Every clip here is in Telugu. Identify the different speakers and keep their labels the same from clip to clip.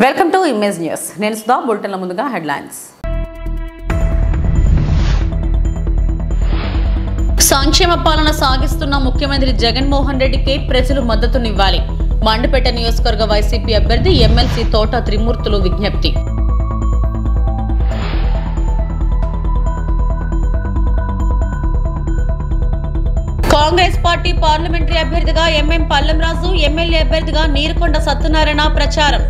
Speaker 1: Welcome to image news. నేను సుధా. బులెటిన్ల ముందుగా హెడ్లైన్స్. సంక్షేమ పాలన సాగిస్తున్న ముఖ్యమంత్రి జగన్మోహన్ రెడ్డికి ప్రజలు మద్దతునివ్వాలి. మండపేట నియోజకవర్గ వైసీపీ అభ్యర్థి ఎమ్మెల్సీ తోట త్రిమూర్తులు విజ్ఞప్తి. కాంగ్రెస్ పార్టీ పార్లమెంటరీ అభ్యర్థిగా ఎంఎం పల్లంరాజు, ఎమ్మెల్యే అభ్యర్థిగా నీరుకొండ సత్యనారాయణ ప్రచారం.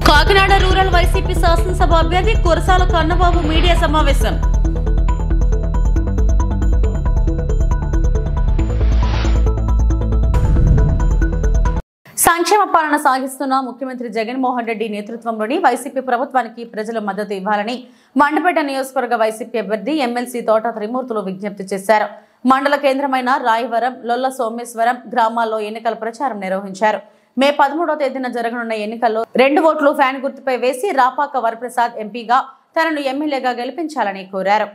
Speaker 1: కాకినాడ రూరల్ వైసీపీ శాసనసభ అభ్యర్థి కురసాల కన్నబాబు మీడియా సమావేశం. సంక్షేమ పాలన సాగిస్తున్న ముఖ్యమంత్రి జగన్మోహన్ రెడ్డి నేతృత్వంలోని వైసీపీ ప్రభుత్వానికి ప్రజలు మద్దతు ఇవ్వాలని మండపేట నియోజకవర్గ వైసీపీ అభ్యర్థి ఎమ్మెల్సీ తోట త్రిమూర్తులు విజ్ఞప్తి చేశారు. మండల కేంద్రమైన రాయవరం, లొల్ల సోమేశ్వరం గ్రామాల్లో ఎన్నికల ప్రచారం నిర్వహించారు. మే 13వ తేదీన జరగనున్న ఎన్నికల్లో 2 ఓట్లు ఫ్యాన్ గుర్తుపై వేసి రాపాక వరప్రసాద్ ఎంపీగా, తనను ఎమ్మెల్యేగా గెలిపించాలని కోరారు.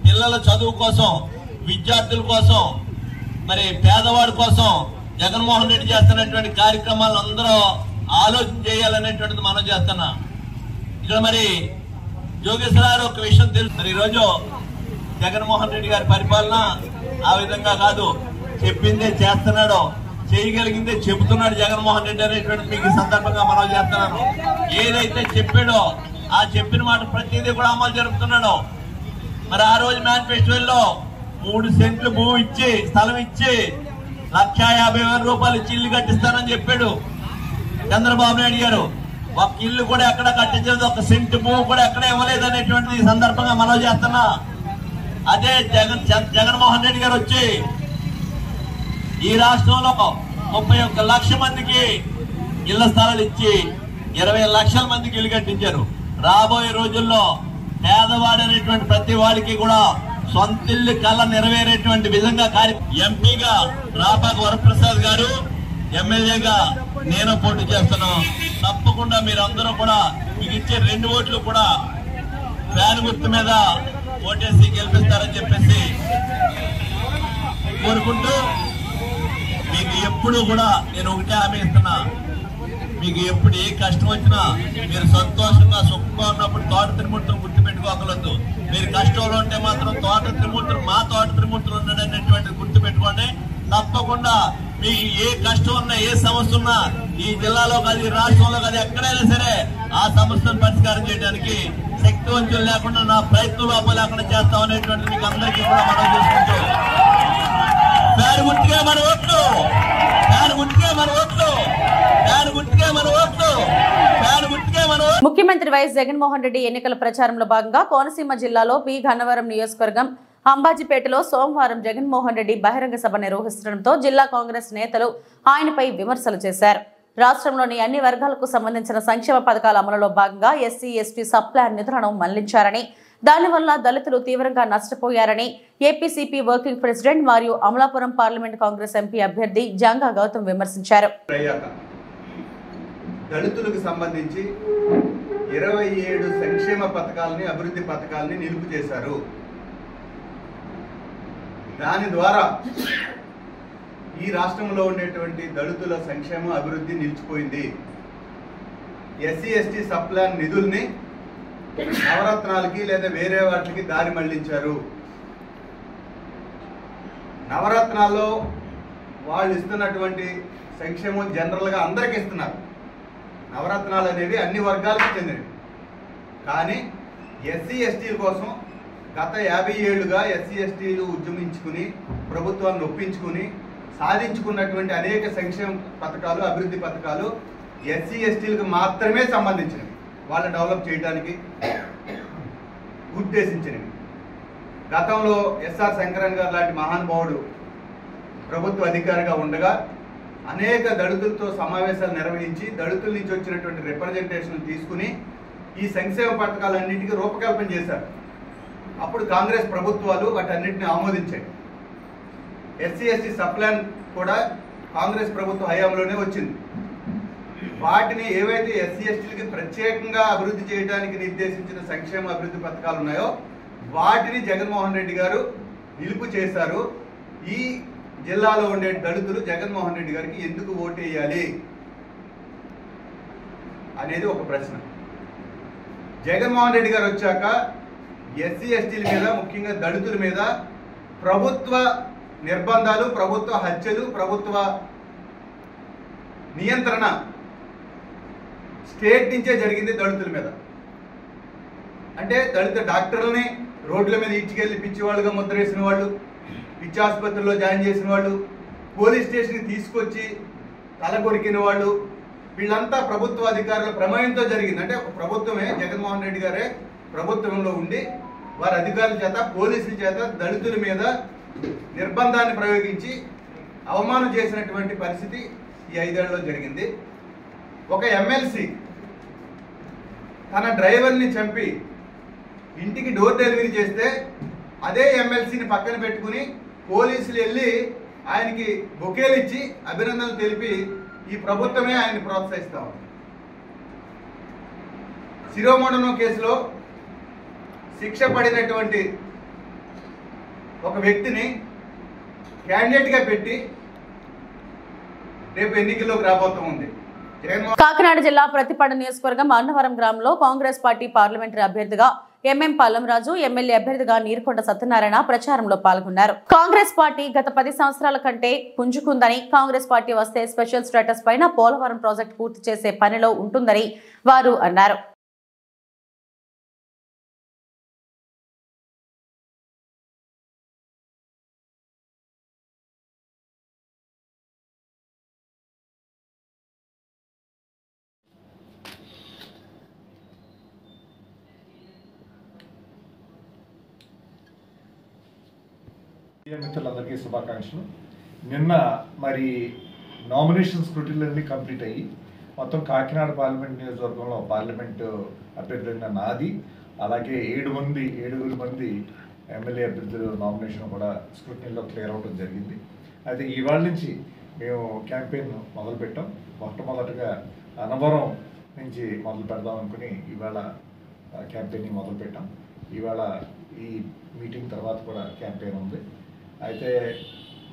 Speaker 2: పిల్లల చదువు కోసం, విద్యార్థుల కోసం, మరి పేదవాడి కోసం జగన్మోహన్ రెడ్డి చేస్తున్నటువంటి కార్యక్రమాలను అందరూ ఆలోచన చేయాలనేటువంటిది మనం చేస్తున్నా. ఇక్కడ మరి జోగేశ్వరరావు ఒక విషయం తెలుసు. మరి ఈరోజు జగన్మోహన్ రెడ్డి గారి పరిపాలన ఆ విధంగా కాదు, చెప్పిందే చేస్తున్నాడు, చేయగలిగిందే చెబుతున్నాడు జగన్మోహన్ రెడ్డి అనేటువంటిది మీకు ఈ సందర్భంగా మనం చేస్తున్నాను. ఏదైతే చెప్పాడో ఆ చెప్పిన మాట ప్రతిదీ కూడా అమలు జరుపుతున్నాడు. మరి ఆ రోజు మేనిఫెస్టోలో 3 సెంట్లు భూమి ఇచ్చి, స్థలం ఇచ్చి 1,50,000 రూపాయలు ఇచ్చి ఇల్లు కట్టిస్తానని చెప్పాడు చంద్రబాబు నాయుడు గారు. ఒక ఇల్లు కూడా ఎక్కడ కట్టించలేదు, 1 సెంటు భూమి కూడా ఎక్కడ ఇవ్వలేదు అనేటువంటిది ఈ సందర్భంగా మనం చేస్తున్నా. అదే జగన్మోహన్ రెడ్డి గారు వచ్చి ఈ రాష్ట్రంలో 31 లక్షల మందికి ఇళ్ల స్థలాలు ఇచ్చి 20 లక్షల మందికి ఇల్లు కట్టించారు. రాబోయే రోజుల్లో పేదవాడు అనేటువంటి ప్రతి వాడికి కూడా సొంత ఇల్లు కళ నెరవేరేటువంటి విధంగా ఎంపీగా రాపాక వరప్రసాద్ గారు, ఎమ్మెల్యేగా నేను పోటీ చేస్తున్నాం. తప్పకుండా మీరందరూ కూడా మీకు ఇచ్చే 2 ఓట్లు కూడా ఫ్యాన్ గుర్తు మీద ఓటేసి గెలిపిస్తారని చెప్పేసి కోరుకుంటూ, మీకు ఎప్పుడు కూడా నేను ఒకటే హామీ ఇస్తున్నా, మీకు ఎప్పుడు ఏ కష్టం వచ్చినా మీరు సంతోషంగా సుఖంగా ఉన్నప్పుడు తోట త్రిమూర్తులు గుర్తు పెట్టుకోగలదు. మీరు కష్టంలో ఉంటే మాత్రం తోట త్రిమూర్తులు, మా తోట త్రిమూర్తులు ఉన్నాడనేటువంటి గుర్తు పెట్టుకోండి. తప్పకుండా మీకు ఏ కష్టం ఉన్నా, ఏ సమస్య ఉన్నా ఈ జిల్లాలో కాదు, ఈ రాష్ట్రంలో కాదు, ఎక్కడైనా సరే ఆ సమస్యను పరిష్కారం చేయడానికి శక్తివంతులు లేకుండా నా ప్రయత్నం లోపల లేకుండా చేస్తాం అనేటువంటిది మీకు అందరికీ కూడా మనం చూసుకుంటూ, పేరు గుర్తుగా మన ఓట్లు, పేరు గుర్తుగా మన ఓట్లు, పేరు గుర్తుగా మన ఓట్లు, పేరు గుర్తుగా మన ఓట్లు.
Speaker 1: ముఖ్యమంత్రి వైఎస్ జగన్మోహన్ రెడ్డి ఎన్నికల ప్రచారంలో భాగంగా కోనసీమ జిల్లాలో పి గన్నవరం నియోజకవర్గం అంబాజీపేటలో సోమవారం జగన్మోహన్ రెడ్డి బహిరంగ సభ నిర్వహిస్తుండటంతో జిల్లా కాంగ్రెస్ నేతలు ఆయనపై విమర్శలు చేశారు. రాష్ట్రంలోని అన్ని వర్గాలకు సంబంధించిన సంక్షేమ పథకాల అమలులో భాగంగా ఎస్సీ, ఎస్టీ సబ్ ప్లాన్ నిధులను మళ్లించారని, దానివల్ల దళితులు తీవ్రంగా నష్టపోయారని ఏపీసీపీ వర్కింగ్ ప్రెసిడెంట్ మరియు అమలాపురం పార్లమెంట్ కాంగ్రెస్ ఎంపీ అభ్యర్థి జంగా గౌతమ్ విమర్శించారు.
Speaker 3: దళితులకు సంబంధించి 27 సంక్షేమ పథకాలని, అభివృద్ధి పథకాలని నిలుపు చేశారు. దాని ద్వారా ఈ రాష్ట్రంలో ఉండేటువంటి దళితుల సంక్షేమ అభివృద్ధి నిలిచిపోయింది. ఎస్సీ, ఎస్టీ సబ్ ప్లాన్ నిధుల్ని నవరత్నాలకి లేదా వేరే వాటికి దారి మళ్లించారు. నవరత్నాల్లో వాళ్ళు ఇస్తున్నటువంటి సంక్షేమం జనరల్గా అందరికి ఇస్తున్నారు. నవరత్నాలు అనేవి అన్ని వర్గాలకు చెందినవి. కానీ ఎస్సీ, ఎస్టీల కోసం గత 50 ఏళ్లుగా ఎస్సీ ఎస్టీలు ఉద్యమించుకుని ప్రభుత్వాన్ని ఒప్పించుకుని సాధించుకున్నటువంటి అనేక సంక్షేమ పథకాలు, అభివృద్ధి పథకాలు ఎస్సీ ఎస్టీలకు మాత్రమే సంబంధించినవి, వాళ్ళు డెవలప్ చేయడానికి ఉద్దేశించినవి. గతంలో ఎస్ఆర్ శంకరన్ గారు లాంటి మహానుభావుడు ప్రభుత్వ అధికారిగా ఉండగా అనేక దళితులతో సమావేశాలు నిర్వహించి దళితుల నుంచి వచ్చినటువంటి రిప్రజెంటేషన్ తీసుకుని ఈ సంక్షేమ పథకాలన్నింటికీ రూపకల్పన చేశారు. అప్పుడు కాంగ్రెస్ ప్రభుత్వాలు వాటన్నిటిని ఆమోదించాయి. ఎస్సీ ఎస్టీ సప్లాన్ కూడా కాంగ్రెస్ ప్రభుత్వ హయాంలోనే వచ్చింది. వాటిని ఏవైతే ఎస్సీ ఎస్టీలకి ప్రత్యేకంగా అభివృద్ధి చేయడానికి నిర్దేశించిన సంక్షేమ అభివృద్ధి పథకాలు ఉన్నాయో వాటిని జగన్మోహన్ రెడ్డి గారు నిలుపు చేశారు. ఈ జిల్లాలో ఉండే దళితులు జగన్మోహన్ రెడ్డి గారికి ఎందుకు ఓటేయాలి అనేది ఒక ప్రశ్న. జగన్మోహన్ రెడ్డి గారు వచ్చాక ఎస్సీ ఎస్టీల మీద, ముఖ్యంగా దళితుల మీద ప్రభుత్వ నిర్బంధాలు, ప్రభుత్వ హత్యలు, ప్రభుత్వ నియంత్రణ స్టేట్ నుంచే జరిగింది దళితుల మీద. అంటే దళిత డాక్టర్లని రోడ్ల మీద ఇచ్చికెళ్ళి పిచ్చివాళ్ళుగా ముద్రేసిన వాళ్ళు, పిచ్చి ఆసుపత్రిలో జాయిన్ చేసిన వాళ్ళు, పోలీస్ స్టేషన్కి తీసుకొచ్చి తల కొరికిన వాళ్ళు, వీళ్ళంతా ప్రభుత్వ అధికారుల ప్రమేయంతో జరిగింది. అంటే ప్రభుత్వమే, జగన్మోహన్ రెడ్డి గారే ప్రభుత్వంలో ఉండి వారి అధికారుల చేత, పోలీసుల చేత దళితుల మీద నిర్బంధాన్ని ప్రయోగించి అవమానం చేసినటువంటి పరిస్థితి ఈ 5 ఏళ్లలో జరిగింది. ఒక ఎమ్మెల్సీ తన డ్రైవర్ని చంపి ఇంటికి డోర్ డెలివరీ చేస్తే అదే ఎమ్మెల్సీని పక్కన పెట్టుకుని పోలీసులు వెళ్ళి ఆయనకి బొకేలు ఇచ్చి అభినందనలు తెలిపి ఈ ప్రభుత్వమే ఆయన్ని ప్రోత్సహిస్తా ఉంది. శిరోమణనం కేసులో శిక్ష పడినటువంటి ఒక వ్యక్తిని క్యాండిడేట్గా పెట్టి రేపు ఎన్నికల్లోకి రాబోతూ ఉంది.
Speaker 1: కాకినాడ జిల్లా ప్రతిపాడు నియోజకవర్గం అన్నవరం గ్రామంలో కాంగ్రెస్ పార్టీ పార్లమెంటరీ అభ్యర్థిగా ఎంఎం పల్లంరాజు, ఎమ్మెల్యే అభ్యర్థిగా నీరుకొండ సత్యనారాయణ ప్రచారంలో పాల్గొన్నారు. కాంగ్రెస్ పార్టీ గత 10 సంవత్సరాల కంటే పుంజుకుందని, కాంగ్రెస్ పార్టీ వస్తే స్పెషల్ స్టేటస్ పైన పోలవరం ప్రాజెక్టు పూర్తి చేసే పనిలో ఉంటుందని వారు అన్నారు.
Speaker 4: మిత్రులందరికీ శుభాకాంక్షలు. నిన్న మరి నామినేషన్ స్క్రూటీలన్నీ కంప్లీట్ అయ్యి మొత్తం కాకినాడ పార్లమెంట్ నియోజకవర్గంలో పార్లమెంటు అభ్యర్థులైన నాది, అలాగే 7 మంది ఎమ్మెల్యే అభ్యర్థుల నామినేషన్ కూడా స్క్రూటీలో క్లియర్ అవడం జరిగింది. అయితే ఇవాళ నుంచి మేము క్యాంపెయిన్ మొదలుపెట్టాం. మొట్టమొదటిగా అన్నవరం నుంచి మొదలు పెడదాం అనుకుని ఇవాళ క్యాంపెయిన్ మొదలుపెట్టాం. ఇవాళ ఈ మీటింగ్ తర్వాత కూడా క్యాంపెయిన్ ఉంది. అయితే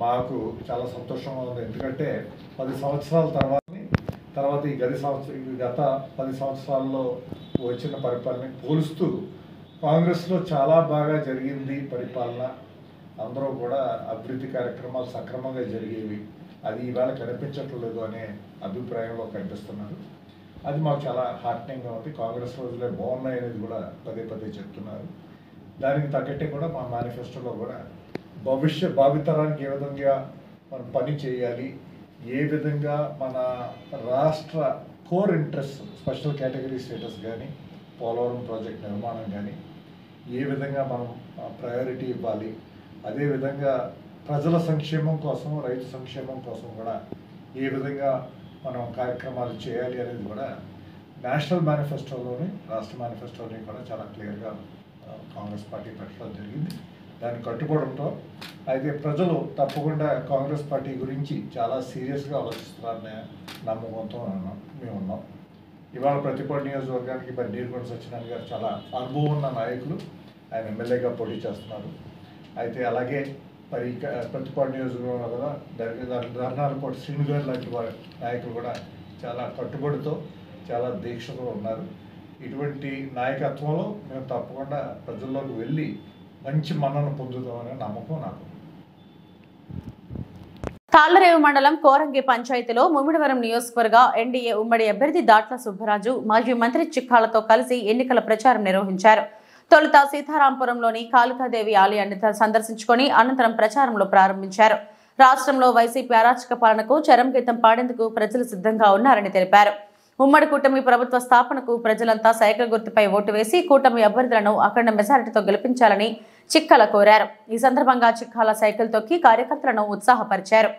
Speaker 4: మాకు చాలా సంతోషంగా ఉంది. ఎందుకంటే 10 సంవత్సరాల తర్వాత ఈ గత 10 సంవత్సరాల్లో వచ్చిన పరిపాలన పోలుస్తూ కాంగ్రెస్లో చాలా బాగా జరిగింది పరిపాలన. అందరూ కూడా అభివృద్ధి కార్యక్రమాలు సక్రమంగా జరిగేవి. అది ఇవాళ కనిపించట్లేదు అనే అభిప్రాయంలో కనిపిస్తున్నారు. అది మాకు చాలా హార్ట్నింగ్గా ఉంది. కాంగ్రెస్ రోజులే బాగున్నాయి అనేది కూడా పదే చెప్తున్నారు. దానికి తగ్గట్టే కూడా మా మేనిఫెస్టోలో కూడా భావితరానికి ఏ విధంగా మనం పని చేయాలి, ఏ విధంగా మన రాష్ట్ర core interest special category status కానీ, పోలవరం ప్రాజెక్ట్ నిర్మాణం కానీ ఏ విధంగా మనం ప్రయారిటీ ఇవ్వాలి, అదేవిధంగా ప్రజల సంక్షేమం కోసం, రైతు సంక్షేమం కోసం కూడా ఏ విధంగా మనం కార్యక్రమాలు చేయాలి అనేది కూడా నేషనల్ మేనిఫెస్టోలోని, రాష్ట్ర మేనిఫెస్టోని కూడా చాలా క్లియర్గా కాంగ్రెస్ పార్టీ పెట్టడం జరిగింది. దాన్ని కట్టుకోవడంతో అయితే ప్రజలు తప్పకుండా కాంగ్రెస్ పార్టీ గురించి చాలా సీరియస్గా ఆలోచిస్తున్నారనే నమ్మకంతో మేము ఉన్నాం. ఇవాళ ప్రతిపాడు నియోజకవర్గానికి మరి నీరుకొండ సత్యనారాయణ గారు చాలా అనుభవం ఉన్న నాయకులు, ఆయన ఎమ్మెల్యేగా పోటీ చేస్తున్నారు. అయితే అలాగే మరి ప్రతిపాడు నియోజకవర్గంలో కూడా ధర్నాలకోటి శ్రీను గారు లాంటి నాయకులు కూడా చాలా కట్టుబడితో, చాలా దీక్షతో ఉన్నారు. ఇటువంటి నాయకత్వంలో మేము తప్పకుండా ప్రజల్లోకి వెళ్ళి మంచి మన్నన పొందుతామనే నమ్మకం నాకు.
Speaker 1: తాళ్లరేవు మండలం కోరంగి పంచాయతీలో ముమ్మిడివరం నియోజకవర్గ ఎన్డీఏ ఉమ్మడి అభ్యర్థి దాట్ల సుబ్బరాజు మాజీ మంత్రి చిక్కాలతో కలిసి ఎన్నికల ప్రచారం నిర్వహించారు. తొలుత సీతారాంపురంలోని కాళికాదేవి ఆలయాన్ని సందర్శించుకొని అనంతరం ప్రచారంలో ప్రారంభించారు. రాష్ట్రంలో వైసీపీ అరాచక పాలనకు చరంగీతం పాడేందుకు ప్రజలు సిద్ధంగా ఉన్నారని తెలిపారు. ఉమ్మడి కూటమి ప్రభుత్వ స్థాపనకు ప్రజలంతా సైకిల్ గుర్తుపై ఓటు వేసి కూటమి అభ్యర్థులను అఖండ మెజారిటీతో గెలిపించాలని చిక్కల కోరారు. ఈ సందర్భంగా చిక్కాల సైకిల్ తొక్కి కార్యకర్తలను ఉత్సాహపరిచారు.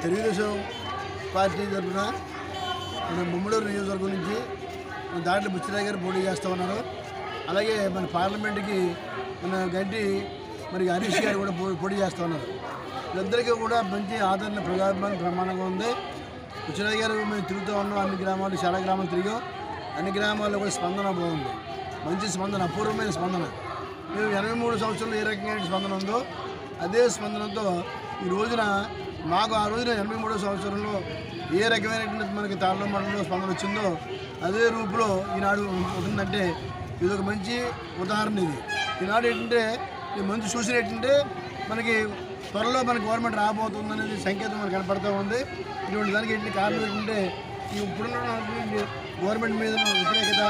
Speaker 5: తెలుగుదేశం పార్టీ తరఫున మన ముమ్మడూరు నియోజకవర్గం నుంచి దాంట్లో బుచ్చిరాయ్ గారు పోటీ చేస్తూ ఉన్నారు. అలాగే మన పార్లమెంట్కి మన గంటి మరి హరీష్ గారు కూడా పోటీ చేస్తూ ఉన్నారు. వీళ్ళిద్దరికీ కూడా మంచి ఆదరణ ప్రజాభిమానం బ్రహ్మాండంగా ఉంది. బుచ్చిరాయ్ గారు మేము తిరుగుతూ ఉన్నాం, అన్ని గ్రామాలు చాలా గ్రామాలు తిరిగాం. అన్ని గ్రామాల్లో కూడా స్పందన బాగుంది, మంచి స్పందన, అపూర్వమైన స్పందన. మేము 83 సంవత్సరాలు ఏ రకంగా స్పందన ఉందో అదే స్పందనతో ఈ రోజున మాకు ఆ రోజున 83వ సంవత్సరంలో ఏ రకమైనటువంటి మనకి తాళ్ళ మండలంలో స్పందన వచ్చిందో అదే రూపులో ఈనాడు ఉంటుందంటే ఇది ఒక మంచి ఉదాహరణ. ఇది ఈనాడు ఏంటంటే ఈ మంచి సూచన ఏంటంటే మనకి త్వరలో మన గవర్నమెంట్ రాబోతుంది అనేది సంకేతం మనకు కనపడుతూ ఉంది. ఇటువంటి దానికి ఏంటి కారణం ఏంటంటే ఈ ఇప్పుడున్న గవర్నమెంట్ మీద వ్యతిరేకత,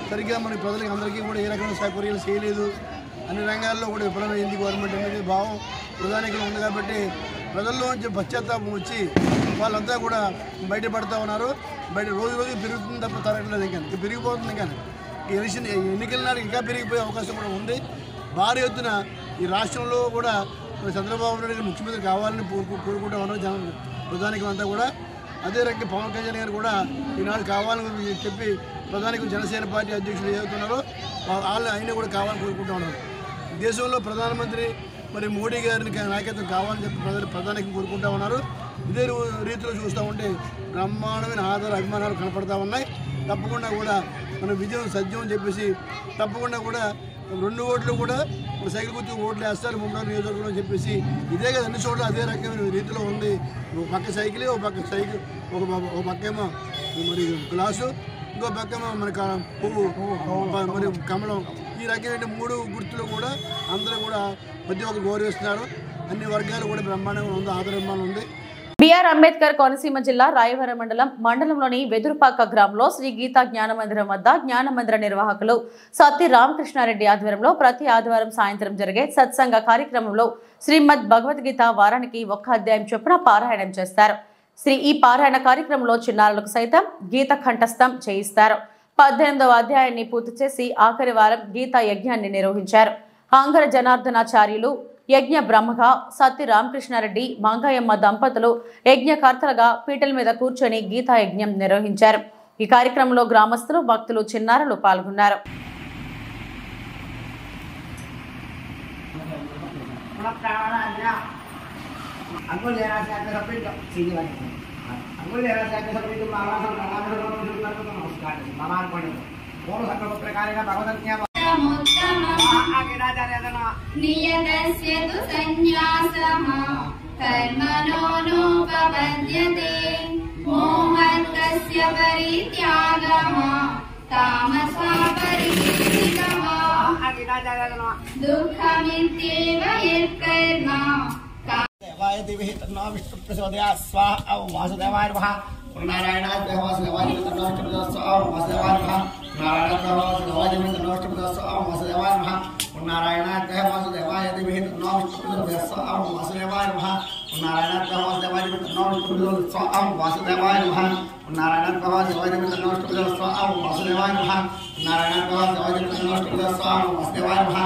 Speaker 5: సరిగ్గా మన ప్రజలకి అందరికీ కూడా ఏ రకమైన సౌకర్యాలు చేయలేదు, అన్ని రంగాల్లో కూడా విఫలమైంది గవర్నమెంట్ అనేది భావం ప్రధానికి ఉంది. కాబట్టి ప్రజల్లోంచి పశ్చాత్తాపం వచ్చి వాళ్ళంతా కూడా బయటపడుతూ ఉన్నారు. బయట రోజు రోజు పెరుగుతుంది తప్ప తరగట్లేదు, ఇంకా పెరిగిపోతుంది. కానీ ఈ ఎన్నికల నాడు ఇంకా పెరిగిపోయే అవకాశం కూడా ఉంది. భారీ ఎత్తున ఈ రాష్ట్రంలో కూడా చంద్రబాబు నాయుడు గారు ముఖ్యమంత్రి కావాలని కోరుకుంటూ ఉన్నారు ప్రధానికి అంతా కూడా. అదే రకంగా పవన్ కళ్యాణ్ గారు కూడా ఈనాడు కావాలని చెప్పి ప్రధానికి జనసేన పార్టీ అధ్యక్షులు ఏదవుతున్నారో ఆయన కూడా కావాలని కోరుకుంటూ ఉన్నారు. దేశంలో ప్రధానమంత్రి మరి మోడీ గారిని నాయకత్వం కావాలని చెప్పి ప్రధానికి కోరుకుంటూ ఉన్నారు. ఇదే రీతిలో చూస్తూ ఉంటే బ్రహ్మాండమైన ఆధార అభిమానాలు కనపడతా ఉన్నాయి. తప్పకుండా కూడా మన విజయం సత్యం అని చెప్పేసి తప్పకుండా కూడా 2 ఓట్లు కూడా సైకిల్ గుర్తు ఓట్లు వేస్తారు ముమ్మడి నియోజకవర్గంలో అని చెప్పేసి ఇదే కదా అన్ని చోట్ల అదే రకమైన రీతిలో ఉంది. ఒక పక్క సైకిల్, ఒక పక్క సైకిల్, ఒక పక్కేమో మరి గ్లాసు, ఇంకో పక్కేమో మన పువ్వు, మరి కమలం. ఈ రకమైన 3 గుర్తులు కూడా అందరూ కూడా ప్రతి ఒక్కరు గౌరవిస్తున్నారు. అన్ని వర్గాలు కూడా బ్రహ్మాండంగా ఉంది, ఆదరణ ఉంది.
Speaker 1: బిఆర్ అంబేద్కర్ కోనసీమ జిల్లా రాయవరం మండలంలోని వెదురుపాక గ్రామంలో శ్రీ గీతా జ్ఞానమందిరం వద్ద జ్ఞానమందిర నిర్వాహకులు సత్తి రామకృష్ణారెడ్డి ఆధ్వర్యంలో ప్రతి ఆదివారం సాయంత్రం జరిగే సత్సంగ కార్యక్రమంలో శ్రీమద్ భగవద్గీత వారానికి 1 అధ్యాయం చొప్పున పారాయణం చేస్తారు. ఈ పారాయణ కార్యక్రమంలో చిన్నారులకు సైతం గీత కంఠస్థం చేయిస్తారు. 18వ అధ్యాయాన్ని పూర్తి చేసి ఆఖరి వారం గీతా యజ్ఞాన్ని నిర్వహించారు. ఆంగర జనార్దనాచార్యులు యజ్ఞ బ్రహ్మగా, సత్తి రామకృష్ణారెడ్డి, మంగయ్యమ్మ దంపతులు యజ్ఞకర్తలుగా పీటల మీద కూర్చొని గీతా యజ్ఞం నిర్వహించారు. ఈ కార్యక్రమంలో గ్రామస్తులు, భక్తులు, చిన్నారులు పాల్గొన్నారు.
Speaker 6: नियतस्य तु सन्न्यासः कर्मणो नोपपद्यते मोहस्तस्य परित्यागः तामसः परिकीर्तितः दुःखमित्येव यत्कर्म देवाय दिविः तन्नो विष्णुप्रचोदयात् स्वाहा ॐ वासुदेवाय नमः नारायणाय वासुदेवाय तन्नो विष्णुप्रचोदयात् स्वाहा ॐ वासुदेवाय नमः नारायणाय वासुदेवाय तन्नो विष्णुप्रचोदयात् स्वाहा ॐ वासुदेवाय नमः नारायणाय वासुदेवाय दिविः तन्नो विष्णुप्रचोदयात् स्वाहा ॐ वासुदेवाय नमः नारायणाय वासुदेवाय दिविः तन्नो विष्णुप्रचोदयात् स्वाहा ॐ वासुदेवाय नमः नारायणाय वासुदेवाय दिविः तन्नो विष्णुप्रचोदयात् स्वाहा ॐ वासुदेवाय नमः नारायणाय वासुदेवाय दिविः तन्नो विष्णुप्रचोदयात् स्वाहा ॐ वासुदेवाय नमः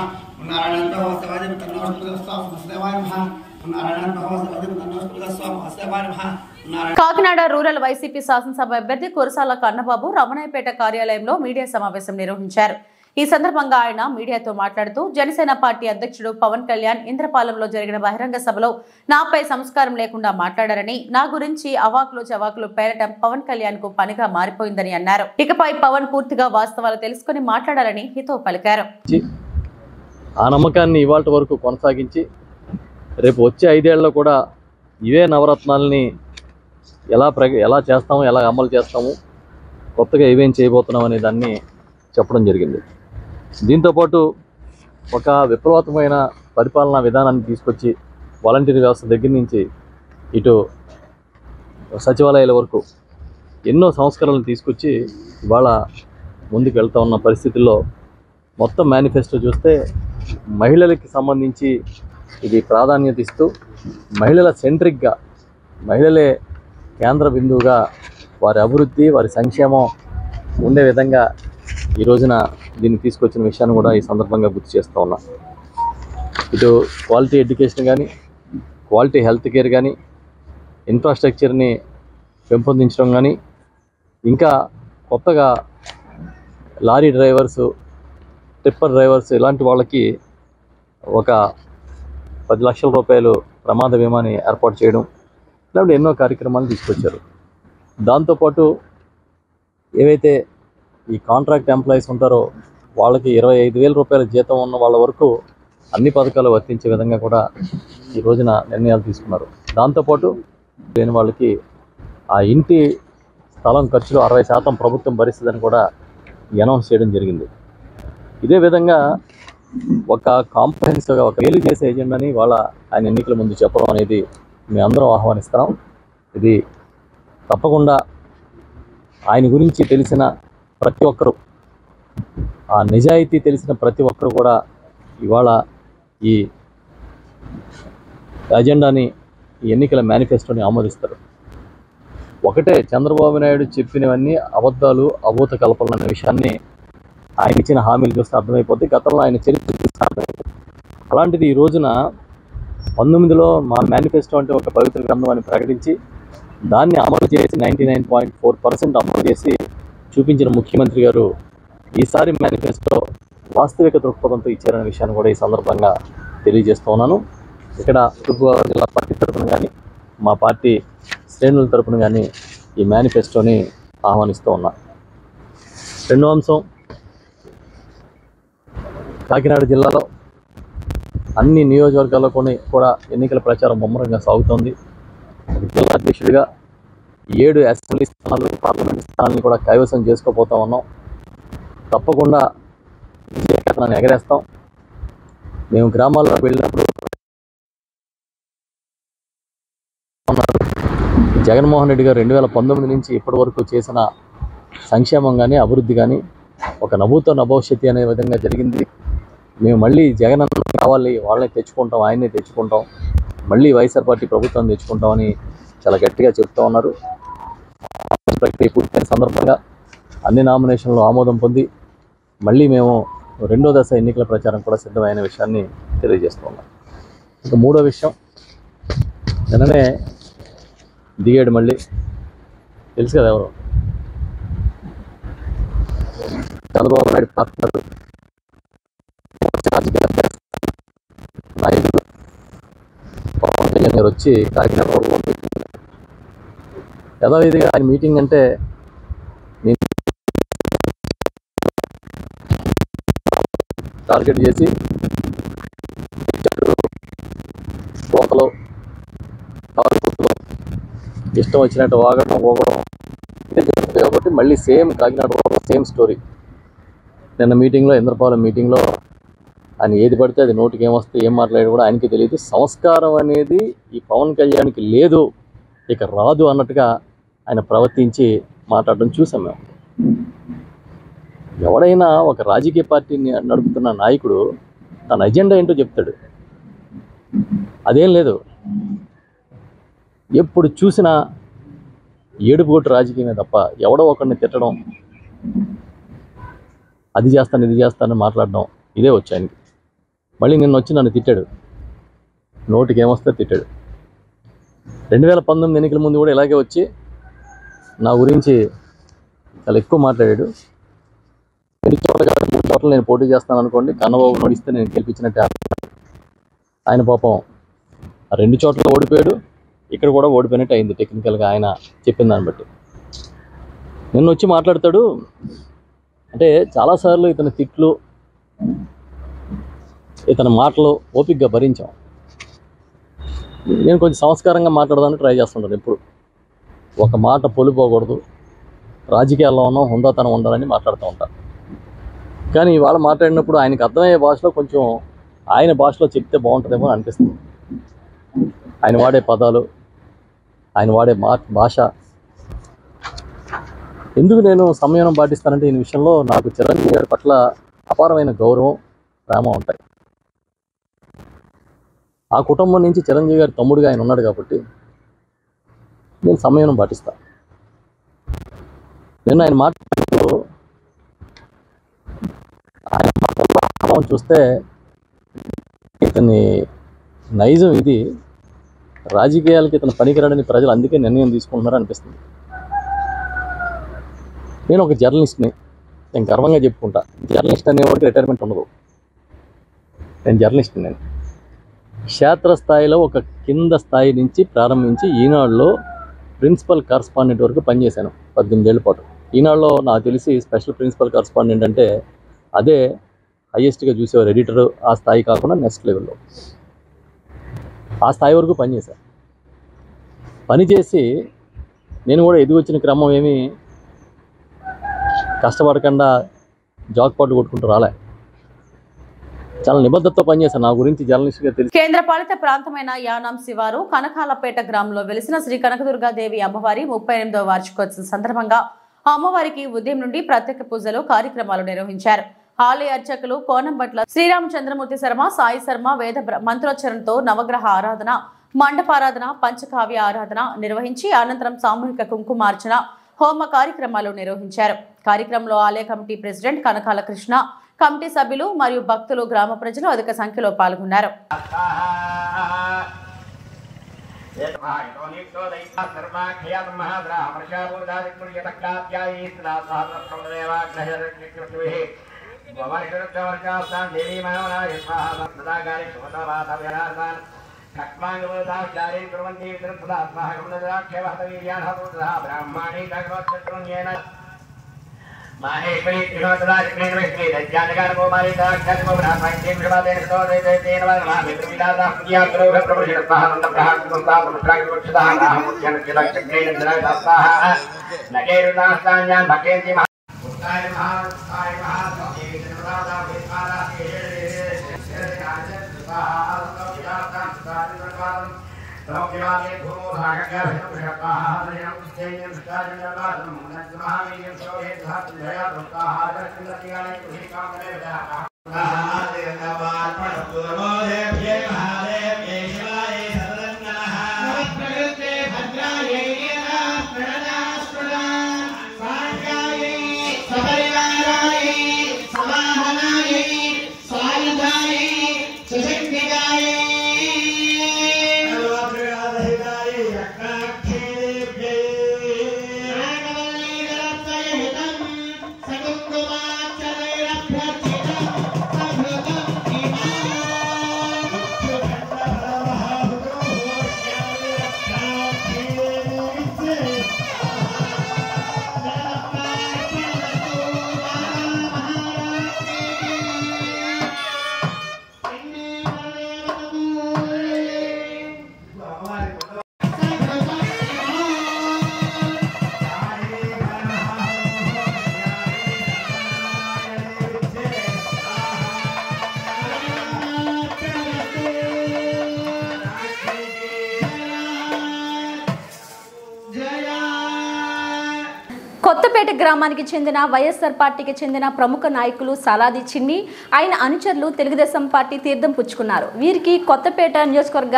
Speaker 6: नारायणाय वासुदेवाय दिविः तन्नो विष्णुप्रचोदयात् स्वाहा ॐ वासुदेवाय नमः
Speaker 1: కాకినాడ రూరల్ వైసీపీ శాసనసభ అభ్యర్థి కురసాల కన్నబాబు రమణయ్యపేట కార్యాలయంలో మీడియా సమావేశం నిర్వహించారు. ఈ సందర్భంగా ఆయన మీడియాతో మాట్లాడుతూ జనసేన పార్టీ అధ్యక్షుడు పవన్ కళ్యాణ్ ఇంద్రపాలెంలో జరిగిన బహిరంగ సభలో నాపై సంస్కారం లేకుండా మాట్లాడారని, నా గురించి అవాకులు చవాకులు పేరటం పవన్ కళ్యాణ్ కు పనిగా మారిపోయిందని అన్నారు. ఇకపై పవన్ పూర్తిగా వాస్తవాలు తెలుసుకుని మాట్లాడాలని హితవు పలికారు.
Speaker 7: ఆ నమ్మకాన్ని ఇవాళ వరకు కొనసాగించి రేపు వచ్చే 5 ఏళ్లలో కూడా ఇవే నవరత్నాలని ఎలా చేస్తాము, ఎలా అమలు చేస్తాము, కొత్తగా ఏమేం చేయబోతున్నాం అనే దాన్ని చెప్పడం జరిగింది. దీంతోపాటు ఒక విప్లవాత్మకమైన పరిపాలనా విధానాన్ని తీసుకొచ్చి వాలంటీర్ వ్యవస్థ దగ్గర నుంచి ఇటు సచివాలయాల వరకు ఎన్నో సంస్కరణలు తీసుకొచ్చి ఇవాళ ముందుకు వెళ్తూ ఉన్న పరిస్థితుల్లో మొత్తం మేనిఫెస్టో చూస్తే మహిళలకి సంబంధించి ఇది ప్రాధాన్యత ఇస్తూ మహిళల సెంట్రిక్గా, మహిళలే కేంద్ర బిందువుగా వారి అభివృద్ధి, వారి సంక్షేమం ఉండే విధంగా ఈ రోజున దీన్ని తీసుకొచ్చిన విషయాన్ని కూడా ఈ సందర్భంగా గుర్తు చేస్తూ ఉన్నా. ఇటు క్వాలిటీ ఎడ్యుకేషన్ కానీ, క్వాలిటీ హెల్త్ కేర్ కానీ, ఇన్ఫ్రాస్ట్రక్చర్ని పెంపొందించడం కానీ, ఇంకా కొత్తగా లారీ డ్రైవర్సు, టిప్పర్ డ్రైవర్స్ ఇలాంటి వాళ్ళకి ఒక 10 లక్షల రూపాయలు ప్రమాద బీమాని ఏర్పాటు చేయడం, ఇలాంటి ఎన్నో కార్యక్రమాలు తీసుకొచ్చారు. దాంతోపాటు ఏవైతే ఈ కాంట్రాక్ట్ ఎంప్లాయీస్ ఉంటారో వాళ్ళకి 25,000 రూపాయల జీతం ఉన్న వాళ్ళ వరకు అన్ని పథకాలు వర్తించే విధంగా కూడా ఈ రోజున నిర్ణయాలు తీసుకున్నారు. దాంతోపాటు లేని వాళ్ళకి ఆ ఇంటి స్థలం ఖర్చులో 60% ప్రభుత్వం భరిస్తుందని కూడా అనౌన్స్ చేయడం జరిగింది. ఇదే విధంగా ఒక కాంప్రహెన్సివ్గా ఒక మేలు చేసే ఎజెండాని వాళ్ళ ఆయన ఎన్నికల ముందు చెప్పడం అనేది మేము అందరం ఆహ్వానిస్తున్నాం. ఇది తప్పకుండా ఆయన గురించి తెలిసిన ప్రతి ఒక్కరూ, ఆ నిజాయితీ తెలిసిన ప్రతి ఒక్కరు కూడా ఇవాళ ఈ అజెండాని, ఈ ఎన్నికల మేనిఫెస్టోని ఆమోదిస్తారు. ఒకటే, చంద్రబాబు నాయుడు చెప్పినవన్నీ అబద్ధాలు, అభూత కల్పనలు అనే విషయాన్ని ఆయన ఇచ్చిన హామీలు చూస్తే అర్థమైపోతుంది. గతంలో ఆయన చరిత్ర చూస్తే అర్థమైపోతుంది. అలాంటిది ఈ రోజున 19లో మా మేనిఫెస్టో అంటే ఒక పవిత్ర గ్రంథం అని ప్రకటించి దాన్ని అమలు చేసి 99.4% అమలు చేసి చూపించిన ముఖ్యమంత్రి గారు ఈసారి మేనిఫెస్టో వాస్తవిక దృక్పథంతో ఇచ్చారనే విషయాన్ని కూడా ఈ సందర్భంగా తెలియజేస్తూ ఉన్నాను. ఇక్కడ తూర్పుగోదావరి జిల్లా పార్టీ తరఫున కానీ, మా పార్టీ శ్రేణుల తరఫున కానీ ఈ మేనిఫెస్టోని ఆహ్వానిస్తూ ఉన్నా. రెండో అంశం, కాకినాడ జిల్లాలో అన్ని నియోజకవర్గాల్లో కూడా ఎన్నికల ప్రచారం ముమ్మరంగా సాగుతోంది. జిల్లా అధ్యక్షుడిగా 7 అసెంబ్లీ స్థానాలు, పార్లమెంట్ స్థానాలను కూడా కైవసం చేసుకోబోతా ఉన్నాం. తప్పకుండా విజయకేతనాన్ని ఎగరేస్తాం. మేము గ్రామాల్లో వెళ్ళినప్పుడు జగన్మోహన్ రెడ్డి గారు 2019 నుంచి ఇప్పటి వరకు చేసిన సంక్షేమం కానీ, అభివృద్ధి కానీ ఒక నభూతో నభవిష్యత్తు అనే విధంగా జరిగింది. మేము మళ్ళీ జగన్ కావాలి, వాళ్ళని తెచ్చుకుంటాం, ఆయన్ని తెచ్చుకుంటాం, మళ్ళీ వైఎస్ఆర్ పార్టీ ప్రభుత్వం తెచ్చుకుంటామని చాలా గట్టిగా చెప్తూ ఉన్నారు. ప్రక్రియ పూర్తయిన సందర్భంగా అన్ని నామినేషన్లు ఆమోదం పొంది మళ్ళీ మేము 2వ దశ ఎన్నికల ప్రచారం కూడా సిద్ధమైన విషయాన్ని తెలియజేస్తూ ఉన్నాం. ఇక మూడో విషయం, నిన్ననే దిగాడు, మళ్ళీ తెలుసు కదా ఎవరు, చంద్రబాబు నాయుడు పార్ట్నర్ నాయకుడు పవన్ కళ్యాణ్ గారు వచ్చి కాకినాడ యథావిధిగా ఆయన మీటింగ్ అంటే నేను టార్గెట్ చేసి కోతలో తాగుతులో ఇష్టం వచ్చినట్టు వాగడం పోగడం కాబట్టి మళ్ళీ సేమ్ కాకినాడ సేమ్ స్టోరీ. నిన్న మీటింగ్లో, ఇంద్రపాలెం మీటింగ్లో ఆయన ఏది పడితే అది నోటికి ఏమొస్తే ఏం మాట్లాడి కూడా ఆయనకి తెలియదు. సంస్కారం అనేది ఈ పవన్ కళ్యాణ్కి లేదు, ఇక రాదు అన్నట్టుగా ఆయన ప్రవర్తించి మాట్లాడడం చూసాం మేము. ఎవడైనా ఒక రాజకీయ పార్టీని నడుపుతున్న నాయకుడు తన అజెండా ఏంటో చెప్తాడు. అదేం లేదు, ఎప్పుడు చూసినా ఏడుపుగొట్టు రాజకీయమే తప్ప ఎవడో ఒకరిని తిట్టడం, అది చేస్తాను ఇది చేస్తానని మాట్లాడడం ఇదే వచ్చి ఆయనకి. మళ్ళీ నిన్న వచ్చి నన్ను తిట్టాడు. నోటికి ఏమొస్తే తిట్టాడు. 2019 ఎన్నికల ముందు కూడా ఇలాగే వచ్చి నా గురించి చాలా ఎక్కువ మాట్లాడాడు. 2 చోట్ల కాదు 3 చోట్ల నేను పోటీ చేస్తాను అనుకోండి, కన్నబాబు నడిస్తే నేను గెలిపించినట్టే. ఆయన పాపం 2 చోట్ల ఓడిపోయాడు, ఇక్కడ కూడా ఓడిపోయినట్టు అయింది టెక్నికల్గా ఆయన చెప్పిన దాన్ని బట్టి. నిన్న వచ్చి మాట్లాడతాడు అంటే చాలాసార్లు ఇతని తిట్లు, ఇతని మాటలు ఓపికగా భరించాం. నేను కొంచెం సంస్కారంగా మాట్లాడదానికి ట్రై చేస్తుంటాను. ఎప్పుడు ఒక మాట పొలిపోకూడదు, రాజకీయాల్లో ఉన్నాం, హుందాతనం ఉండాలని మాట్లాడుతూ ఉంటాను. కానీ ఇవాళ మాట్లాడినప్పుడు ఆయనకు అర్థమయ్యే భాషలో కొంచెం ఆయన భాషలో చెప్తే బాగుంటుందేమో అనిపిస్తుంది. ఆయన వాడే పదాలు, ఆయన వాడే భాష. ఎందుకు నేను సంయమనం పాటిస్తానంటే ఈ విషయంలో నాకు చిరంజీవి గారి పట్ల అపారమైన గౌరవం, ప్రేమ ఉంటాయి. ఆ కుటుంబం నుంచి చిరంజీవి గారి తమ్ముడిగా ఆయన ఉన్నాడు కాబట్టి నేను సంయమనం పాటిస్తాను. నిన్న ఆయన మాట్లాడుతూ ఆయన మాటల్లో చూస్తే ఇతని నైజం ఇది, రాజకీయాలకి ఇతను పనికిరాడని ప్రజలు అందుకే నిర్ణయం తీసుకుంటున్నారు అనిపిస్తుంది. నేను ఒక జర్నలిస్ట్ని, నేను గర్వంగా చెప్పుకుంటా. జర్నలిస్ట్ అనేవాడికి రిటైర్మెంట్ ఉండదు. నేను జర్నలిస్ట్ని. నేను క్షేత్రస్థాయిలో ఒక కింద స్థాయి నుంచి ప్రారంభించి ఈనాడులో ప్రిన్సిపల్ కరస్పాండెంట్ వరకు పనిచేశాను 18 ఏళ్ల పాటు. ఈనాడులో నాకు తెలిసి స్పెషల్ ప్రిన్సిపల్ కరస్పాండెంట్ అంటే అదే హైయెస్ట్గా చూసేవారు, ఎడిటర్. ఆ స్థాయి కాకుండా నెక్స్ట్ లెవెల్లో ఆ స్థాయి వరకు పనిచేశాను. పనిచేసి నేను కూడా ఎదిగొచ్చిన క్రమం ఏమీ కష్టపడకుండా జాక్పాట్లు కొట్టుకుంటూ రాలే. చాలా నిబద్ధతతో పనిచేశాను. నా గురించి జర్నలిస్ట్గా తెలిసి.
Speaker 1: కేంద్ర పాలిత ప్రాంతమైన యానాం శివారు కనకాలపేట గ్రామంలో వెలిసిన శ్రీ కనకదుర్గాదేవి అమ్మవారి 38వ వార్షికోత్సవం సందర్భంగా అమ్మవారికి ఉదయం నుండి ప్రత్యేక పూజలు కార్యక్రమాలు నిర్వహించారు. ఆలయ అర్చకులు కోనంబట్ల శ్రీరామచంద్రమూర్తి శర్మ, సాయి శర్మ వేద మంత్రోచ్చరణతో నవగ్రహ ఆరాధన, మండపారాధన, పంచకావ్య ఆరాధన నిర్వహించి అనంతరం సామూహిక కుంకుమార్చన, హోమ కార్యక్రమాలు నిర్వహించారు. కార్యక్రమంలో ఆలయ committee president Kanakala Krishna, committee సభ్యులు మరియు భక్తులు, గ్రామ ప్రజలు అధిక సంఖ్యలో పాల్గొన్నారు.
Speaker 6: माहेश्वरी त्रिगुणसदाचिक्लीन विष्णु दज्जानगार गोमारी दाक्षात्मो ब्रह्मण्येन विवादेन स्तोत्रेतेन वदनमः मित्रविदादाख्यात्रोह प्रभुषिरस्ताः नन्दप्रहात्मस्ताः प्रमुत्राग्रवक्षदाः नाहमुच्यन चिलक्षक्रेण जनादास्ताः नगेरुदास्तान्यान् भकेन्ति महा उत्ताय महात्ताय महात्मके जनवरादा वेदमाला Taukiwali Guru Bhagavad Gita Stadium Stadium Navaram Nagmahavim Shohit Hat Jaya Rukaha Dakshinatigali Kuhikamaveda Mahadev Navar Guru Dev Jai Mahadev Jai Shivaya Sadanam Namaha Namapragate Bhadraye Pranaspradan Sankaye Saparivaraye Samahanaye Sayudaye Sushiktigaye
Speaker 8: Kothapeta గ్రామానికి చెందిన వైఎస్ఆర్ పార్టీకి చెందిన ప్రముఖ నాయకులు సాలాది చిన్ని, ఆయన అనుచరులు తెలుగుదేశం పార్టీ తీర్థం పుచ్చుకున్నారు. వీరికి కొత్తపేట నియోజకవర్గ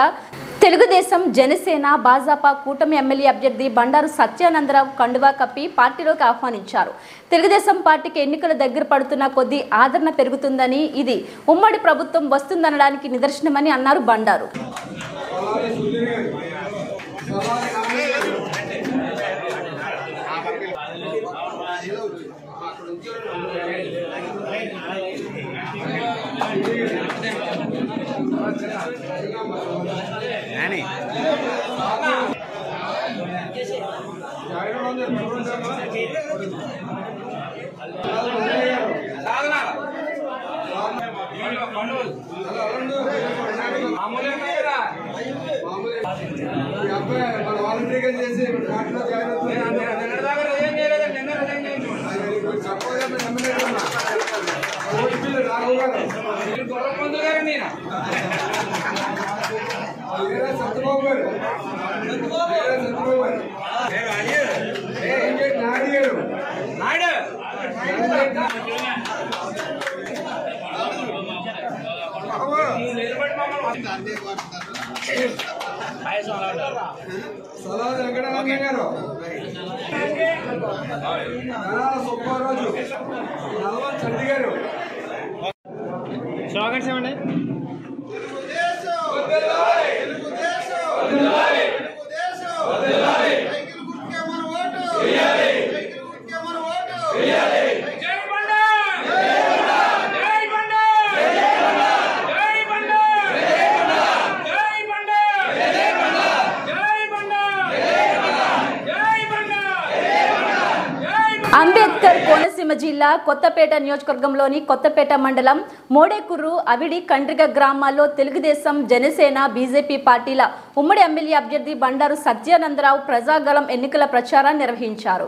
Speaker 8: తెలుగుదేశం, జనసేన, భాజపా కూటమి ఎమ్మెల్యే అభ్యర్థి బండారు సత్యానందరావు కండువా కప్పి పార్టీలోకి ఆహ్వానించారు. తెలుగుదేశం పార్టీకి ఎన్నికలు దగ్గర పడుతున్న కొద్దీ ఆదరణ పెరుగుతుందని, ఇది ఉమ్మడి ప్రభుత్వం వస్తుందనడానికి నిదర్శనమని అన్నారు బండారు.
Speaker 9: వాలంటీర్గా చేసి పార్టీలో జాయిన్ సత్యబాబు గారు నాయుడు సలా వెంకటరమణ గారు సుబ్బారాజు నల్వల్ చండి గారు స్వాగతం ఏమండి.
Speaker 8: అంబేద్కర్ కోనసీమ జిల్లా కొత్తపేట నియోజకవర్గంలోని కొత్తపేట మండలం మోడేకుర్రు అవిడి కండ్రిగ గ్రామాల్లో తెలుగుదేశం జనసేన బీజేపీ పార్టీల ఉమ్మడి ఎమ్మెల్యే అభ్యర్థి బండారు సత్యానందరావు ప్రజాగళం ఎన్నికల ప్రచారాన్ని నిర్వహించారు.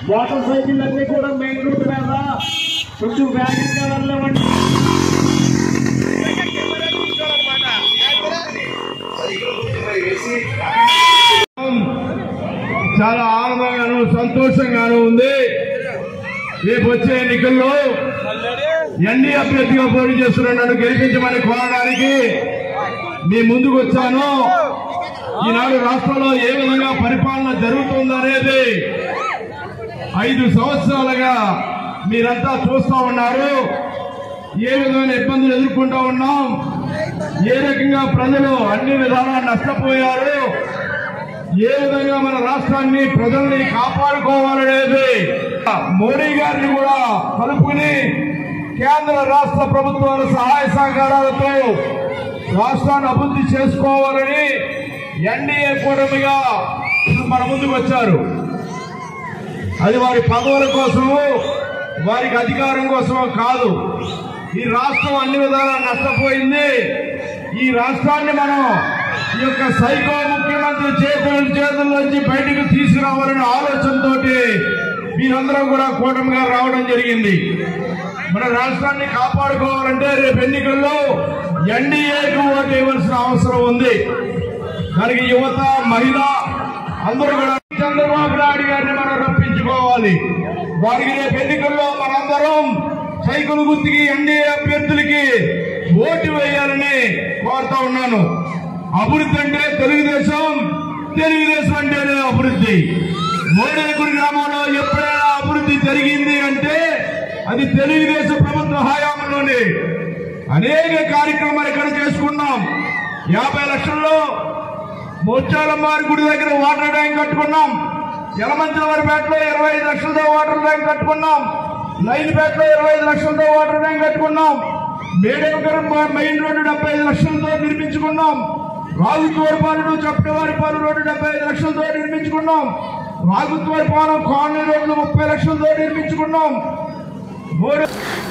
Speaker 9: మోటార్ సైకిల్ అన్ని కూడా మెయిన్ రూట్ మీద కొంచెం వేగంగా వెళ్ళమండి. చాలా ఆనందంగాను సంతోషంగాను ఉంది. రేపు వచ్చే ఎన్నికల్లో ఎన్డీ అభ్యర్థిగా పోటీ చేస్తున్న నన్ను గెలిపించమని కోరడానికి మీ ముందుకు వచ్చాను. ఈనాడు రాష్ట్రంలో ఏ విధంగా పరిపాలన జరుగుతుందనేది 5 సంవత్సరాలుగా మీరంతా చూస్తూ ఉన్నారు. ఏ విధమైన ఇబ్బందులు ఎదుర్కొంటూ ఉన్నాం, ఏ రకంగా ప్రజలు అన్ని విధాలా నష్టపోయారు, ఏ విధంగా మన రాష్ట్రాన్ని ప్రజల్ని కాపాడుకోవాలనేది మోడీ గారిని కూడా కలుపుకుని కేంద్ర రాష్ట్ర ప్రభుత్వాల సహాయ సహకారాలతో రాష్ట్రాన్ని అభివృద్ధి చేసుకోవాలని ఎన్డీఏ కూటమిగా మన ముందుకు వచ్చారు. అది వారి పదవుల కోసము, వారికి అధికారం కోసమో కాదు. ఈ రాష్ట్రం అన్ని విధాలా నష్టపోయింది. ఈ రాష్ట్రాన్ని మనం ఈ యొక్క సైకో ముఖ్యమంత్రి చేతుల్లోంచి బయటకు తీసుకురావాలనే ఆలోచనతో మీరందరూ కూడా కూటమిగా రావడం జరిగింది. మన రాష్ట్రాన్ని కాపాడుకోవాలంటే రేపు ఎన్నికల్లో ఎన్డీఏకు ఓటు ఇవ్వాల్సిన అవసరం ఉంది. దానికి యువత, మహిళ అందరూ కూడా చంద్రబాబు నాయుడు గారిని మనం రప్పించుకోవాలి. వారికి రేపు ఎన్నికల్లో మనందరం సైకిల్ గుర్తుకి ఎన్డీఏ అభ్యర్థులకి ఓటు వేయాలని కోరుతా ఉన్నాను. అభివృద్ధి అంటే తెలుగుదేశం, తెలుగుదేశం అంటేనే అభివృద్ధి. మోడేకుడి గ్రామంలో ఎప్పుడైనా అభివృద్ధి జరిగింది అంటే అది తెలుగుదేశం ప్రభుత్వ హయాంలోనే. అనేక కార్యక్రమాలు ఇక్కడ చేసుకున్నాం. 50 లక్షల్లో ముత్యాలమ్మారి గుడి దగ్గర వాటర్ ట్యాంక్ కట్టుకున్నాం. యలమంచిలవారిపేటలో 25 లక్షలతో వాటర్ ట్యాంక్ కట్టుకున్నాం. లైన్పేటలో 25 లక్షలతో వాటర్ ట్యాంక్ కట్టుకున్నాం. మేడేవకరం మెయిన్ రోడ్డు 75 లక్షలతో నిర్మించుకున్నాం. రాగుత్వారిపాలెం చప్పటివారిపాలెం రోడ్డు 75 లక్షలతో నిర్మించుకున్నాం. రాగుత్వారిపాలెం కాలనీ రోడ్లు 30 లక్షలతో నిర్మించుకున్నాం.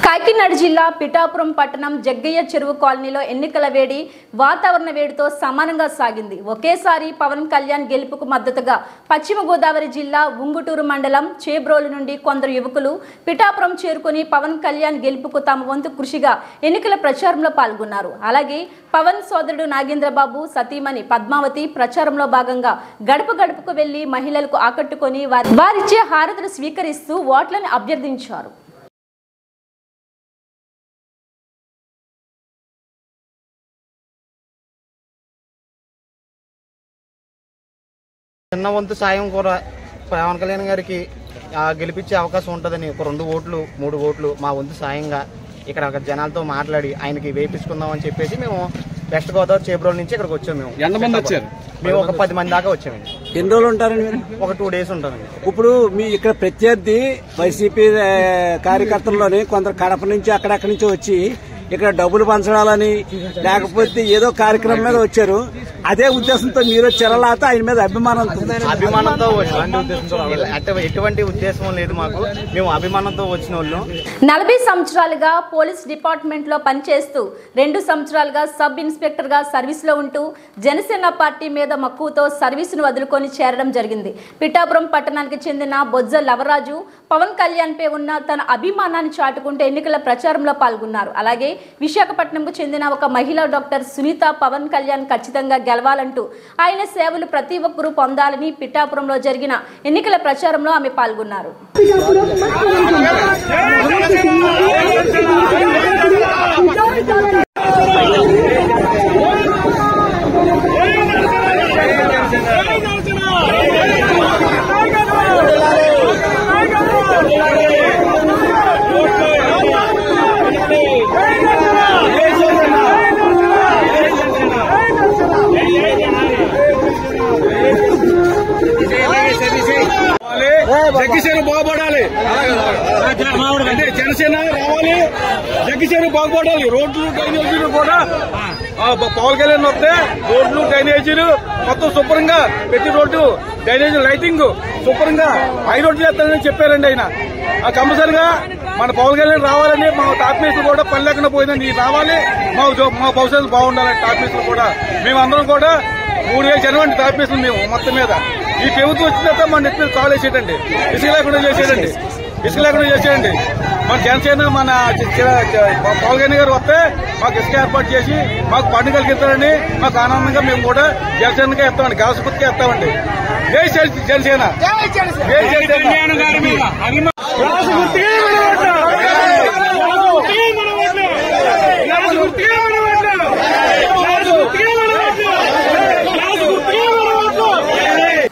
Speaker 8: కాకినాడ జిల్లా పిఠాపురం పట్టణం జగ్గయ్య చెరువు కాలనీలో ఎన్నికల వేడి వాతావరణ వేడితో సమానంగా సాగింది. ఒకేసారి పవన్ కళ్యాణ్ గెలుపుకు మద్దతుగా పశ్చిమ గోదావరి జిల్లా ఉంగుటూరు మండలం చేబ్రోలు నుండి కొందరు యువకులు పిఠాపురం చేరుకుని పవన్ కళ్యాణ్ గెలుపుకు తమ వంతు కృషిగా ఎన్నికల ప్రచారంలో పాల్గొన్నారు. అలాగే పవన్ సోదరుడు నాగేంద్రబాబు సతీమణి పద్మావతి ప్రచారంలో భాగంగా గడప గడపకు వెళ్లి మహిళలకు ఆకట్టుకొని వారిచ్చే హారతులు స్వీకరిస్తూ ఓట్లను అభ్యర్థించారు.
Speaker 10: చిన్న వంతు సాయం కూడా పవన్ కళ్యాణ్ గారికి గెలిపించే అవకాశం ఉంటుందని ఒక 2 ఓట్లు 3 ఓట్లు మా వంతు సాయంగా ఇక్కడ జనాలతో మాట్లాడి ఆయనకి వేయించుకుందామని చెప్పేసి మేము వెస్ట్ గోదావరి చేబ్రోల్ నుంచి ఇక్కడికి వచ్చాము. మేము
Speaker 11: ఎంతమంది వచ్చారు?
Speaker 10: మేము ఒక 10 మంది దాకా వచ్చామండి.
Speaker 11: ఎన్ని రోజులు ఉంటారండి మీరు?
Speaker 10: ఒక 2 days ఉంటామండి.
Speaker 11: ఇప్పుడు మీ ఇక్కడ ప్రత్యర్థి వైసీపీ కార్యకర్తల్లోని కొందరు కడప నుంచి అక్కడక్కడి నుంచి వచ్చి ఇక్కడ డబ్బులు పంచడాలని లేకపోతే ఏదో కార్యక్రమం మీద వచ్చారు. అదే ఉద్దేశంతో మీరు వచ్చారా లేకపోతే ఆయన మీద
Speaker 10: అభిమానంతో ఎటువంటి ఉద్దేశం లేదు మాకు. మేము అభిమానంతో వచ్చిన వాళ్ళు.
Speaker 8: 40 సంవత్సరాలుగా పోలీస్ డిపార్ట్మెంట్ లో పనిచేస్తూ 2 సంవత్సరాలుగా సబ్ ఇన్స్పెక్టర్ గా సర్వీస్ లో ఉంటూ జనసేన పార్టీ మీద మక్కువతో సర్వీసును వదులుకొని చేరడం జరిగింది. పిఠాపురం పట్టణానికి చెందిన బొజ్జ లవరాజు పవన్ కళ్యాణ్ పై ఉన్న తన అభిమానాన్ని చాటుకుంటూ ఎన్నికల ప్రచారంలో పాల్గొన్నారు. అలాగే విశాఖపట్నంకు చెందిన ఒక మహిళా డాక్టర్ సునీత పవన్ కళ్యాణ్ ఖచ్చితంగా గెలవాలంటూ ఆయన సేవలు ప్రతి ఒక్కరూ పొందాలని పిఠాపురంలో జరిగిన ఎన్నికల ప్రచారంలో ఆమె పాల్గొన్నారు.
Speaker 9: జగ్గిసేన బాగుపడాలి అంటే జనసేన రావాలి. జగ్గిసేన బాగుపడాలి. రోడ్లు డ్రైనేజీలు కూడా పవన్ కళ్యాణ్ వస్తే రోడ్లు డ్రైనేజీలు మొత్తం శుభ్రంగా ప్రతి రోడ్డు డ్రైనేజీ లైటింగ్ శుభ్రంగా 5 రోడ్లు చేస్తానని చెప్పారండి ఆయన. కంపల్సరిగా మన పవన్ కళ్యాణ్ రావాలని మా టాప్ కూడా పని లేకుండా పోయిందండి. రావాలి, మా భవిష్యత్తు బాగుండాలి. టాప్ కూడా మేమందరం కూడా 3000 జనవండి టాప్ మేము మొత్తం మీద. ఈ ప్రభుత్వం వచ్చిన తర్వాత మన నెత్తి మీద కాలు వేసేటండి. ఇసుక లేకుండా చేసేయండి. మన జనసేన మన పవన్ కళ్యాణ్ గారు వస్తే మాకు ఇసుక ఏర్పాటు చేసి మాకు పండుగ కలిగిస్తారని మాకు ఆనందంగా మేము కూడా జనసేనగా ఇస్తామండి. గాసుపతిగా ఇస్తామండి. జై జనసేన.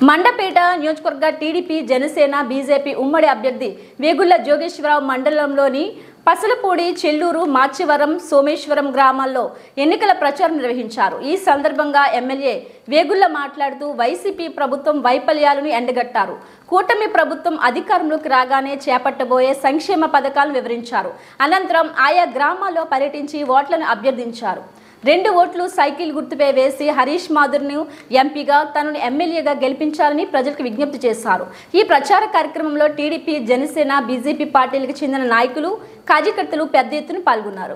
Speaker 8: మండపేట నియోజకవర్గ టీడీపీ జనసేన బీజేపీ ఉమ్మడి అభ్యర్థి వేగుళ్ల జోగేశ్వరరావు మండలంలోని పసలపూడి, చెల్లూరు, మాచివరం, సోమేశ్వరం గ్రామాల్లో ఎన్నికల ప్రచారం నిర్వహించారు. ఈ సందర్భంగా ఎమ్మెల్యే వేగుళ్ల మాట్లాడుతూ వైసీపీ ప్రభుత్వం వైఫల్యాలను ఎండగట్టారు. కూటమి ప్రభుత్వం అధికారంలోకి రాగానే చేపట్టబోయే సంక్షేమ పథకాలను వివరించారు. అనంతరం ఆయా గ్రామాల్లో పర్యటించి ఓట్లను అభ్యర్థించారు. 2 ఓట్లు సైకిల్ గుర్తుపై వేసి హరీష్ మాధుర్ను ఎంపీగా, తనను ఎమ్మెల్యేగా గెలిపించాలని ప్రజలకు విజ్ఞప్తి చేశారు. ఈ ప్రచార కార్యక్రమంలో టీడీపీ, జనసేన, బీజేపీ పార్టీలకు చెందిన నాయకులు, కార్యకర్తలు పెద్ద ఎత్తున పాల్గొన్నారు.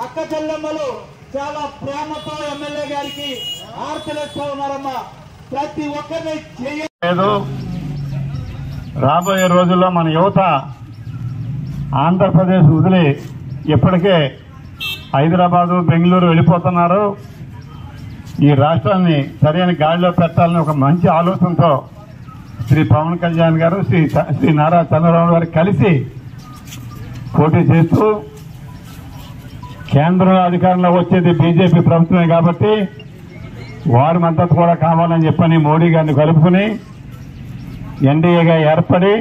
Speaker 9: అక్క చెల్లెమ్మలు చాలా ప్రేమతో ఎమ్మెల్యే గారికి ఆర్తలేస్తూ ఉన్నారమ్మా. ప్రతి ఒక్కరిని చేయలేదు. రాబోయే రోజుల్లో మన యువత ఆంధ్రప్రదేశ్ వదిలి ఇప్పటికే హైదరాబాదు, బెంగళూరు వెళ్ళిపోతున్నారు. ఈ రాష్ట్రాన్ని సరైన గాడిలో పెట్టాలని ఒక మంచి ఆలోచనతో శ్రీ పవన్ కళ్యాణ్ గారు, శ్రీ నారా చంద్రబాబు గారు కలిసి పోటీ చేస్తూ కేంద్రంలో అధికారంలో వచ్చేది బీజేపీ ప్రభుత్వమే కాబట్టి వారి మద్దతు కూడా కావాలని చెప్పని మోడీ గారిని కలుపుకుని ఎన్డీఏగా ఏర్పడి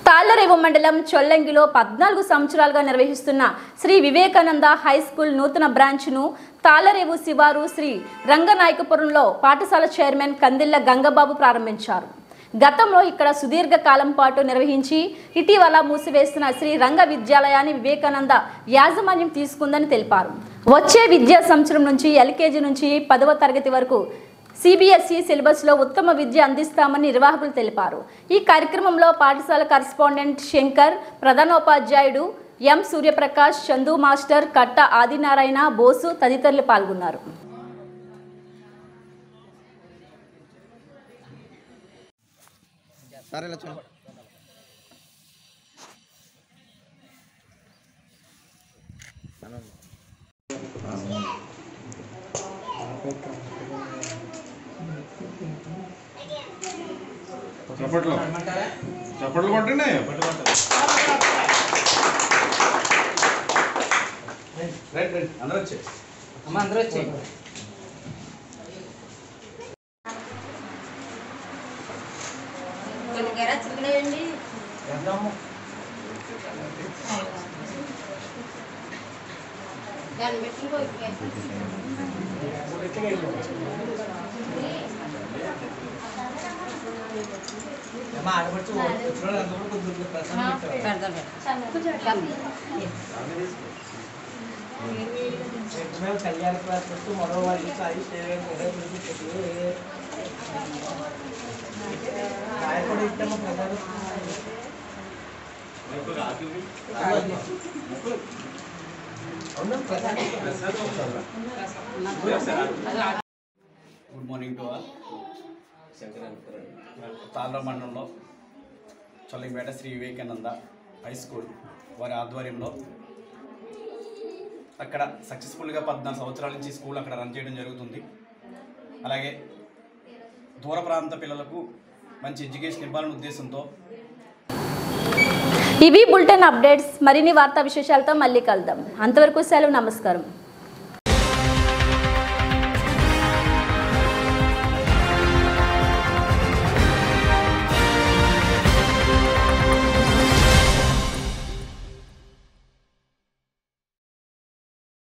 Speaker 8: తాళ్లరేవు మండలం చొల్లంగిలో 14 సంవత్సరాలుగా నిర్వహిస్తున్న శ్రీ వివేకానంద హై స్కూల్ నూతన బ్రాంచ్ను తాళ్లరేవు శివారు శ్రీ రంగనాయకపురంలో పాఠశాల చైర్మన్ కందిళ్ల గంగబాబు ప్రారంభించారు. గతంలో ఇక్కడ సుదీర్ఘ కాలం పాటు నిర్వహించి ఇటీవల మూసివేసిన శ్రీ రంగ విద్యాలయాన్ని వివేకానంద యాజమాన్యం తీసుకుందని తెలిపారు. వచ్చే విద్యా సంవత్సరం నుంచి ఎల్కేజీ నుంచి 10వ తరగతి వరకు సిబిఎస్ఈ సిలబస్లో ఉత్తమ విద్య అందిస్తామని నిర్వాహకులు తెలిపారు. ఈ కార్యక్రమంలో పాఠశాల కరస్పాండెంట్ శంకర్, ప్రధానోపాధ్యాయుడు ఎం సూర్యప్రకాష్, చందు మాస్టర్, కట్ట ఆదినారాయణ, బోసు తదితరులు పాల్గొన్నారు.
Speaker 12: చప్పట్లు కొట్టండి. అందరూ వచ్చే
Speaker 13: కళ్యాణ క్లాస్ మరో వాళ్ళు కూడా ఇస్తాము ప్రజలు
Speaker 14: గుడ్ మార్నింగ్ టు ఆల్. తాళ్ళ మండలంలో చొల్లిపేట శ్రీ వివేకానంద హై స్కూల్ వారి ఆధ్వర్యంలో అక్కడ సక్సెస్ఫుల్గా 14 సంవత్సరాల నుంచి స్కూల్ అక్కడ రన్ చేయడం జరుగుతుంది. అలాగే దూర ప్రాంత పిల్లలకు మంచి ఎడ్యుకేషన్ ఇవ్వాలనే ఉద్దేశంతో.
Speaker 8: ఇవి బులెటిన్ అప్డేట్స్. మరిన్ని వార్తా విశేషాలతో మళ్ళీ కలుద్దాం. అంతవరకు సెలవు. నమస్కారం.